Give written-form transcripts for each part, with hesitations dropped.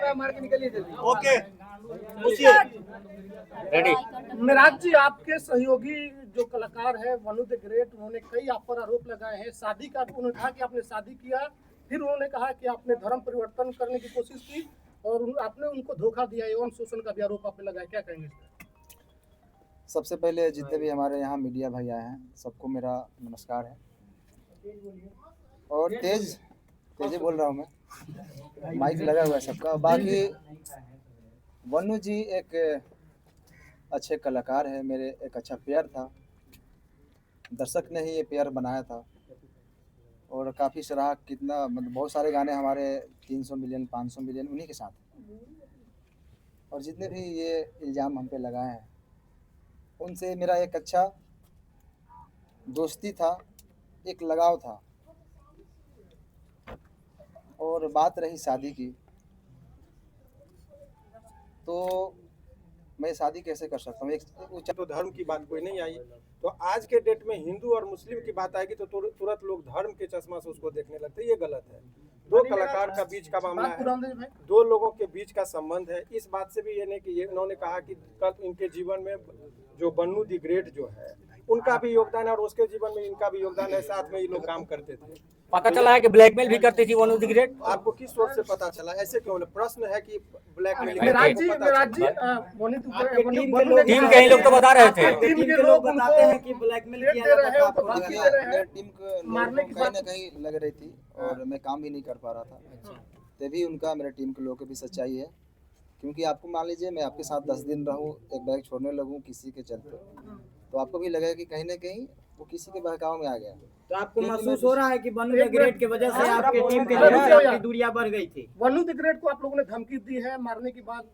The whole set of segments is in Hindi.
है, मार के निकलिए जल्दी। ओके, पूछिए। रेडी। मेराज जी, आपके सहयोगी जो कलाकार है वनु द ग्रेट, उन्होंने कई आप पर आरोप लगाए हैं। शादी का उन्होंने कहा कि आपने शादी किया, फिर उन्होंने कहा कि आपने धर्म परिवर्तन करने की कोशिश की और आपने उनको धोखा दिया, एवं शोषण का भी आरोप आप पे लगाया, क्या कहेंगे इस पर? सबसे पहले जितने भी हमारे यहाँ मीडिया भाई आए हैं सबको मेरा नमस्कार है। और तेज बोल रहा हूँ मैं, माइक लगा हुआ है सबका। बाकी वनु जी एक अच्छे कलाकार है, मेरे एक अच्छा पेयर था, दर्शक ने ही ये पेयर बनाया था और काफ़ी सराहा। कितना मतलब बहुत सारे गाने हमारे 300 मिलियन 500 मिलियन उन्हीं के साथ। और जितने भी ये इल्ज़ाम हम पे लगाए हैं उनसे मेरा एक अच्छा दोस्ती था, एक लगाव था। और बात रही शादी की, तो मैं शादी कैसे कर सकता हूँ? तो धर्म की बात कोई नहीं आई, तो आज के डेट में हिंदू और मुस्लिम की बात आएगी तो तुरंत लोग धर्म के चश्मा से उसको देखने लगते हैं। ये गलत है। दो कलाकार का बीच का मामला है, दो लोगों के बीच का संबंध है। इस बात से भी ये नहीं कि ये उन्होंने कहा कि कल इनके जीवन में जो वनु द ग्रेट जो है उनका भी योगदान है और उसके जीवन में इनका भी योगदान है। साथ में ये लोग काम करते थे। पता चला है कि ब्लैकमेल भी करती थी वनु द ग्रेट। आपको किस सोच से पता चला? ऐसे क्यों? प्रश्न है कि ब्लैकमेल। टीम के ही लोग तो बता रहे थे। टीम के लोग बताते हैं कि ब्लैकमेल किया जाता था। मेरे टीम को कहीं ना कहीं लग रही थी और मैं काम भी नहीं कर पा रहा था। तभी उनका मेरे टीम के लोगों की भी सच्चाई है, क्योंकि आपको मान लीजिए मैं आपके साथ 10 दिन रहूं, एक बैग छोड़ने लगूं किसी के चलते, तो आपको भी लगेगा कि कहीं ना कहीं वो किसी के बहकाव में आ गया। तो आपको महसूस हो रहा है कि वनु द ग्रेट की वजह से आपके टीम के लोगों दूरियां बढ़ गई थी? वनु द ग्रेट को आप लोगों ने धमकी दी है मारने की बात,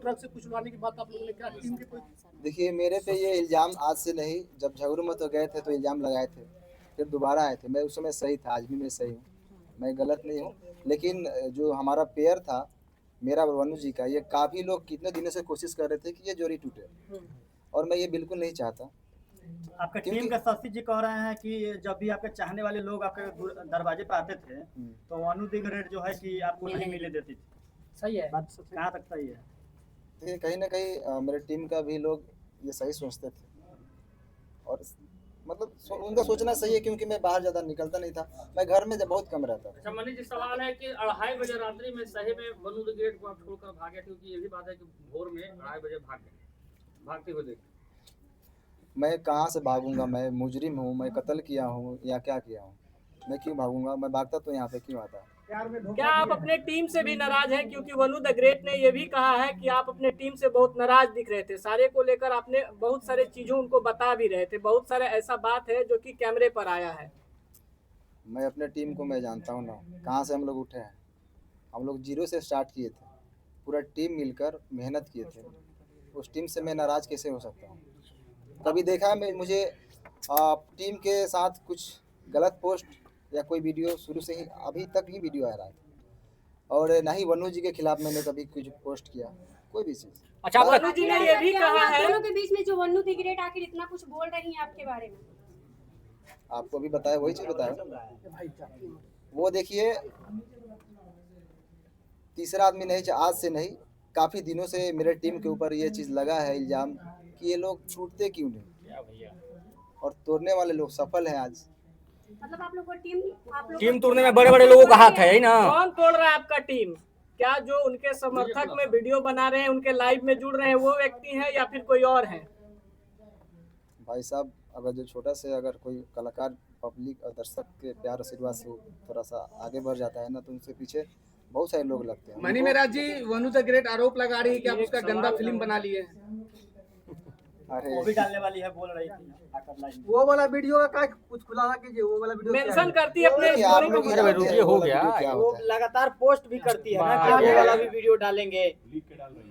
ट्रक से कुचलवाने की बात आप लोगों ने क्या टीम के कोई? देखिए, मेरे पे ये इल्ज़ाम आज से नहीं, जब झगड़ू में तो गए थे तो इल्ज़ाम लगाए थे, फिर दोबारा आए थे। मैं उस समय सही था, आज भी मैं सही हूँ, मैं गलत नहीं हूँ। लेकिन जो हमारा पेयर था मेरा और वनु जी का, ये काफ़ी लोग कितने दिनों से कोशिश कर रहे थे कि ये जोड़ी टूटे, और मैं ये बिल्कुल नहीं चाहता। आपका टीम का शशि जी कह रहे हैं कि जब भी आपके चाहने वाले लोग आपके दरवाजे पर आते थे तो वनु द ग्रेट जो है कि आपको नहीं मिले देती थी। सही है, बात कहाँ तक सही है? देखिए, कहीं ना कहीं मेरे टीम का भी लोग ये सही सोचते थे, और मतलब उनका सोचना सही है, क्योंकि मैं बाहर ज़्यादा निकलता नहीं था, मैं घर में बहुत कम रहता था। अच्छा मनीष जी, सवाल है कि 2:30 बजे रात्रि में सही में वनु द ग्रेट को आप छोड़कर भागे, क्योंकि ये भी बात है कि भोर में 2:30 बजे भागते हुए देखे। मैं कहाँ से भागूंगा? मैं मुजरिम हूँ, मैं कत्ल किया हूँ या क्या किया हूँ? मैं क्यों भागूंगा? मैं भागता तो यहाँ पे क्यों आता? क्या आप अपने टीम से भी नाराज हैं? क्योंकि वनु द ग्रेट ने यह भी कहा है कि आप अपने टीम से बहुत नाराज दिख रहे थे, सारे को लेकर आपने बहुत सारे चीजों उनको बता भी रहे थे, बहुत सारे ऐसा बात है जो कि कैमरे पर आया है। मैं अपने टीम को मैं जानता हूँ ना, कहाँ से हम लोग उठे हैं। हम लोग 0 से स्टार्ट किए थे, पूरा टीम मिलकर मेहनत किए थे। उस टीम से मैं नाराज़ कैसे हो सकता हूँ? कभी देखा मैं मुझे टीम के साथ कुछ गलत पोस्ट या कोई वीडियो? शुरू से ही अभी तक ही वीडियो आ रहा है, और ना ही वनु जी के खिलाफ मैंने कभी कुछ पोस्ट किया, कोई भी चीज़। अच्छा, वनु जी ने ये भी कहा है, दोनों के बीच में जो वनु द ग्रेट आखिर इतना कुछ बोल रही हैं आपके बारे में? आपको भी बताया, वही चीज़ बताया। वो देखिए, तीसरा आदमी नहीं, आज से नहीं, काफ़ी दिनों से मेरे टीम के ऊपर ये चीज़ लगा है इल्ज़ाम कि ये लोग छूटते क्यों नहीं, और तोड़ने वाले लोग सफल हैं आज। मतलब आप लोग को टीम तोड़ने में बड़े बड़े लोगों का हाथ है ना? कौन तोड़ रहा है आपका टीम? क्या जो उनके समर्थक में वीडियो बना रहे हैं, उनके लाइव में जुड़ रहे हैं, वो व्यक्ति हैं या फिर कोई और है? भाई साहब, अगर जो छोटा से अगर कोई कलाकार पब्लिक और दर्शक के प्यार आशीर्वाद से थोड़ा सा आगे बढ़ जाता है ना, तो उनसे पीछे बहुत सारे लोग लगते हैं। मनी मेराज जी, वनु द ग्रेट आरोप लगा रही है कि आप उसका गंदा फिल्म बना लिए हैं। वो भी डालने वाली है, बोल रही थी। वो वाला वीडियो का कुछ खुलासा कीजिए, वो वाला वीडियो मेंशन करती है अपने आप लोग अरे रुकिए, हो गया। वो लगातार पोस्ट भी करती है ना कि ये वाला भी वीडियो डालेंगे,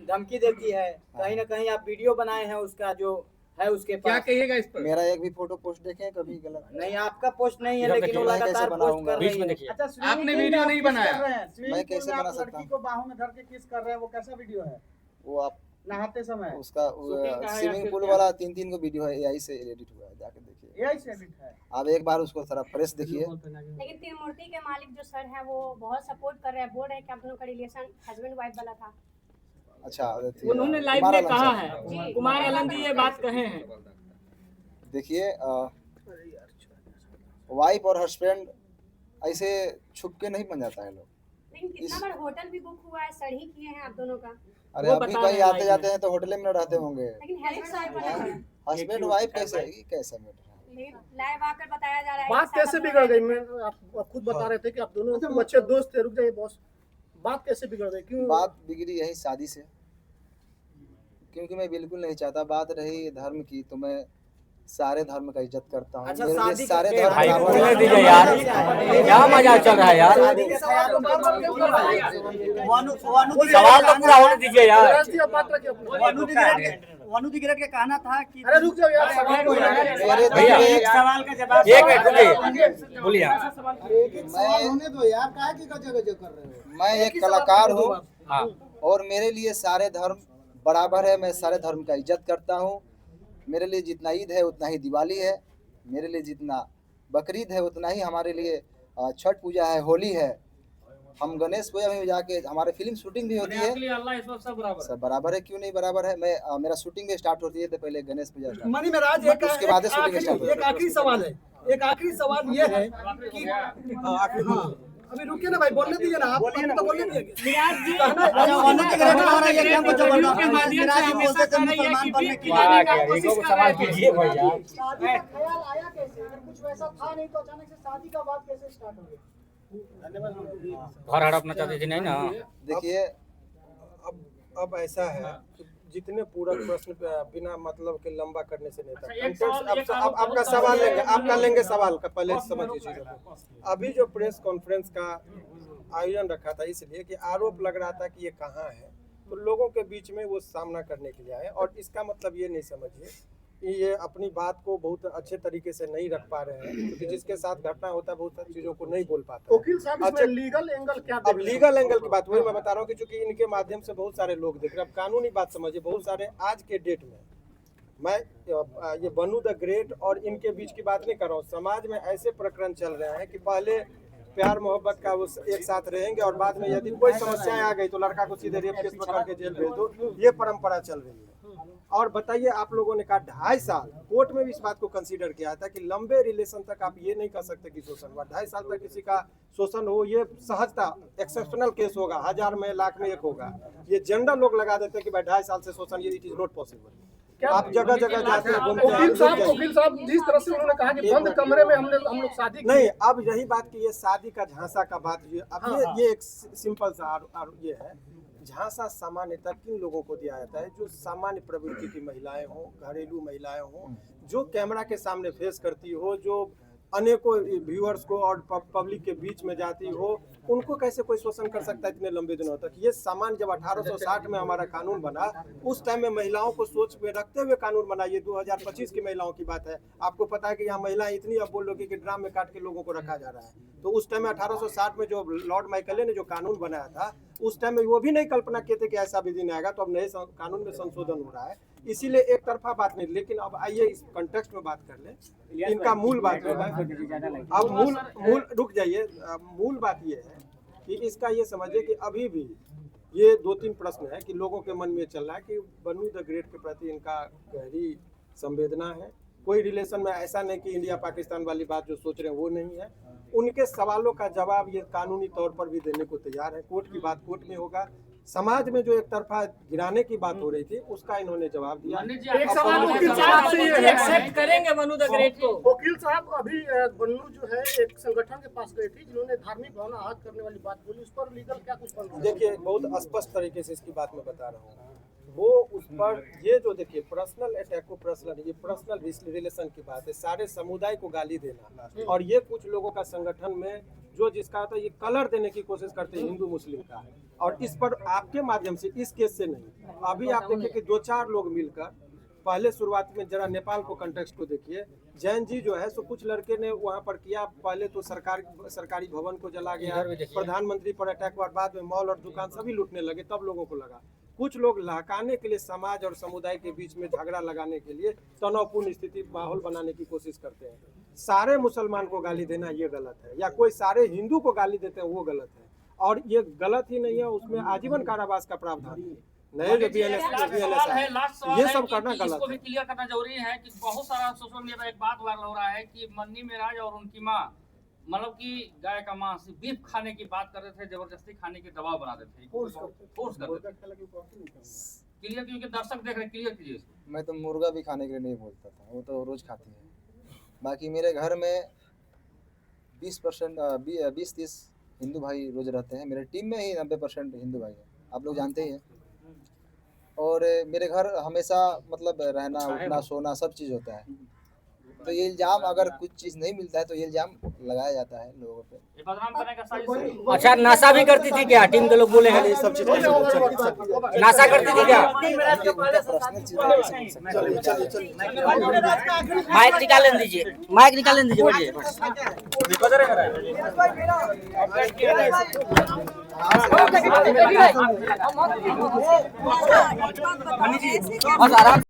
धमकी देती है। कहीं ना कहीं आप वीडियो बनाए हैं उसका जो है उसके पास, क्या कहिएगा इस पर? मेरा एक भी फोटो पोस्ट देखें कभी? गलत नहीं, आपका पोस्ट नहीं है, लेकिन वो लगातार पोस्ट कर रही है। अच्छा, आपने वीडियो नहीं बनाया? मैं कैसे बना सकता हूँ? को बाहों में धर के किस कर रहे हैं, वो कैसा वीडियो है? वो आप नहाते समय उसका स्विमिंग पूल वाला 3 को वीडियो है, एआई से एडिट हुआ है, जाके देखिए। एआई से एडिट है। आप एक बार उसको थोड़ा प्रेस देखिए। लेकिन त्रिमूर्ति के मालिक जो सर हैं वो बहुत सपोर्ट कर रहे हैं, बोल रहे हैं कि आप दोनों का रिलेशन हस्बैंड वाइफ वाला था। अच्छा, उन्होंने लाइव में कहा है, कुमार आलम जी ये बात कहे हैं। देखिए, वाइफ और हस्बैंड ऐसे छुप के नहीं बन जाता है लोग। लेकिन कितना बार होटल भी बुक हुआ है, सर ही किए हैं आप दोनों का। अरे अभी कहीं आते जाते हैं तो होटल में रहते होंगे। लेकिन हस्बैंड वाइफ कैसे कैसे लाइव आकर बताया जा रहा है। बात कैसे बिगड़ गई? मैं आप खुद बता रहे थे कि आप दोनों अच्छे दोस्त थे। रुक जाइए बॉस, बात कैसे बिगड़ गई? क्यों बात बिगड़ी? यही शादी से, क्योंकि मैं बिल्कुल नहीं चाहता। बात रही धर्म की, तो मैं सारे धर्म का इज्जत करता हूँ। अच्छा, मेरे लिए शादी सारे का- भाई धर्म बोलने दीजिए यार, क्या मजाक चल रहा है यार। सवाल तो सवाल तो पूरा होने दीजिए यार। राष्ट्रीय पात्र के अपने वनु दिगरेट का कहना था कि अरे रुक जाओ यार, सवाल को यार। मेरे भैया, दिल में एक सवाल का जवाब एक मिनट रुकिए, बोलिए। होने दो यार, काहे की गजब कर रहे हो? मैं एक कलाकार हूँ हाँ, और मेरे लिए सारे धर्म बराबर है। मैं सारे धर्म का इज्जत करता हूँ। मेरे लिए जितना ईद है उतना ही दिवाली है, मेरे लिए जितना बकरीद है उतना ही हमारे लिए छठ पूजा है, होली है। हम गणेश पूजा में जाके हमारे फिल्म शूटिंग भी होती है। सब बराबर है, क्यों नहीं बराबर है। मैं मेरा शूटिंग भी स्टार्ट होती है तो पहले गणेश पूजा स्टार्ट, मनी महाराज, उसके बाद शूटिंग स्टार्ट होती है। एक आखिरी सवाल है, एक आखिरी सवाल ये है कि अभी रुकिए ना भाई, बोलने दीजिए ना, आप तो बोलने दीजिए। मिराज जी अच्छा, वनु दिगरेट हो रहा है, ये क्या मतलब वीडियो के माध्यम से हमेशा कह रही है कि बीट गिराने का कोशिश कर रहे हैं। कीजिए भैया। शादी का ख्याल आया कैसे? अगर कुछ वैसा था नहीं तो अचानक से शादी का बात कैसे स्टार्ट हो गया? घर हड़पना चाहते थे नहीं ना। देखिए, अब ऐसा है कि जितने पूरक प्रश्न बिना मतलब के लंबा करने से नहीं था। एक सवाल- एक अब आपका सवाल लेंगे, आपका लेंगे सवाल का, पहले समझिए चीजों को। अभी जो प्रेस कॉन्फ्रेंस का आयोजन रखा था इसलिए कि आरोप लग रहा था कि ये कहाँ है, तो लोगों के बीच में वो सामना करने के लिए आए। और इसका मतलब ये नहीं समझिए कि ये अपनी बात को बहुत अच्छे तरीके से नहीं रख पा रहे हैं, क्योंकि जिसके साथ घटना होता है बहुत सारी चीजों को नहीं बोल पाता। वकील साहब, इसमें लीगल एंगल क्या? अब लीगल एंगल की बात वही मैं बता रहा हूँ कि चूंकि इनके माध्यम से बहुत सारे लोग देख रहे हैं। अब कानूनी बात समझिए, बहुत सारे आज के डेट में मैं ये वनु द ग्रेट और इनके बीच की बात नहीं कर रहा हूँ। समाज में ऐसे प्रकरण चल रहे हैं कि पहले प्यार मोहब्बत का वो एक साथ रहेंगे और बाद में यदि कोई समस्या आ गई तो लड़का को सीधे रेप केस में करके जेल भेज दो। ये परंपरा चल रही है। और बताइए, आप लोगों ने कहा 2.5 साल, कोर्ट में भी इस बात को कंसीडर किया था कि लंबे रिलेशन तक आप ये नहीं कह सकते कि शोषण हुआ। 2.5 साल तक किसी का शोषण हो, ये सहजता एक्सेप्शनल केस होगा, 1000 में लाख में एक होगा। ये जनरल लोग लगा देते हैं कि भाई 2.5 साल से शोषण, ये इट इज नॉट पॉसिबल। आप जगह जगह जाते हैं, घूमते हैं। वकील साहब, जिस तरह से उन्होंने कहा कि बंद कमरे में हम लोग शादी की। नहीं, अब यही बात कि ये शादी का झांसा का बात, अब ये एक सिंपल सा ये है। झांसा सामान्यतः किन लोगों को दिया जाता है? जो सामान्य प्रवृत्ति की महिलाएं हों, घरेलू महिलाएं हों, जो कैमरा के सामने फेस करती हो, जो अनेकों व्यूअर्स को और पब्लिक के बीच में जाती हो, उनको कैसे कोई शोषण कर सकता है इतने लंबे दिनों तक? ये सामान्य, जब 1860 में हमारा कानून बना, उस टाइम में महिलाओं को सोच में रखते हुए कानून बना। ये 2025 की महिलाओं की बात है। आपको पता है कि यहाँ महिलाएं इतनी, अब बोल लो कि ड्राम में काट के लोगों को रखा जा रहा है। तो उस टाइम में 1860 में जो लॉर्ड माइकले ने जो कानून बनाया था, उस टाइम में वो भी नहीं कल्पना किए थे कि ऐसा भी दिन आएगा। तो अब नए कानून में संशोधन हो रहा है, इसीलिए एक तरफा बात नहीं। लेकिन अब आइए इस कॉन्टेक्स्ट में बात कर लें, इनका मूल बात जो है। अब मूल रुक जाइए, मूल बात ये है कि इसका ये समझिए कि अभी भी ये 2-3 प्रश्न है कि लोगों के मन में चल रहा है कि वनु द ग्रेट के प्रति इनका गहरी संवेदना है। कोई रिलेशन में ऐसा नहीं कि इंडिया पाकिस्तान वाली बात जो सोच रहे हैं वो नहीं है। उनके सवालों का जवाब ये कानूनी तौर पर भी देने को तैयार है। कोर्ट की बात कोर्ट में होगा। समाज में जो एक तरफा गिराने की बात हो रही थी, उसका इन्होंने जवाब दिया। एक सवाल वकील साहब से ये है, एक्सेप्ट करेंगे वनु द ग्रेट को। वकील साहब, अभी वनु जो है एक संगठन के पास गई थी जिन्होंने धार्मिक भावना आहत करने वाली बात बोली, उस पर लीगल क्या कुछ बन रहा है? देखिए, बहुत स्पष्ट तरीके से इसकी बात मैं बता रहा हूँ। वो उस पर ये जो देखिए पर्सनल अटैक को ये पर्सनल रिलेशन की बात है। सारे समुदाय को गाली देना, और ये कुछ लोगों का संगठन में जो जिसका होता है ये कलर देने की कोशिश करते हैं हिंदू मुस्लिम का। और इस पर आपके माध्यम से, इस केस से नहीं, अभी आप देखिए कि 2-4 लोग मिलकर, पहले शुरुआत में जरा नेपाल को कंटेक्स्ट को देखिए। जैन जी जो है सो कुछ लड़के ने वहाँ पर किया, पहले तो सरकारी भवन को जला गया, प्रधानमंत्री पर अटैक हुआ, बाद में मॉल और दुकान सभी लूटने लगे, तब लोगों को लगा। कुछ लोग लहकाने के लिए समाज और समुदाय के बीच में झगड़ा लगाने के लिए तनावपूर्ण स्थिति माहौल बनाने की कोशिश करते हैं। सारे मुसलमान को गाली देना ये गलत है, या कोई सारे हिंदू को गाली देते हैं वो गलत है, और ये गलत ही नहीं है, उसमें आजीवन कारावास का प्रावधान है। नए जो BNS ये सब करना गलत इसको भी है। क्लियर करना जरूरी है कि बहुत सारा सोशल मीडिया पर एक बात वायरल हो रहा है कि मन्नी मेराज और उनकी माँ मतलब कि गाय का मांस बीफ खाने की बात करते थे, जबरदस्ती खाने की दबाव बनाते थे, फोर्स करते थे। क्लियर क्योंकि दर्शक देख रहे, क्लियर कीजिए इसको। मैं तो मुर्गा भी खाने के लिए नहीं बोलता था, वो तो रोज खाती है। बाकी मेरे घर में 20-30 हिंदू भाई रोज रहते हैं। मेरे टीम में ही 90% हिंदू भाई हैं, आप लोग जानते ही हैं। और मेरे घर हमेशा मतलब रहना उठना सोना सब चीज़ होता है। तो ये इल्ज़ाम अगर कुछ चीज़ नहीं मिलता है तो ये इल्ज़ाम लगाया जाता है लोगों पे। ये बदनाम करने का साजिश है। अच्छा, नशा भी करती थी क्या? टीम के लोग बोले हैं ये सब चीज़ नशा करती थी क्या? पर्सनल चीज़ माइक निकाल दीजिए, माइक निकाल दीजिए, बोलिए। बस आराम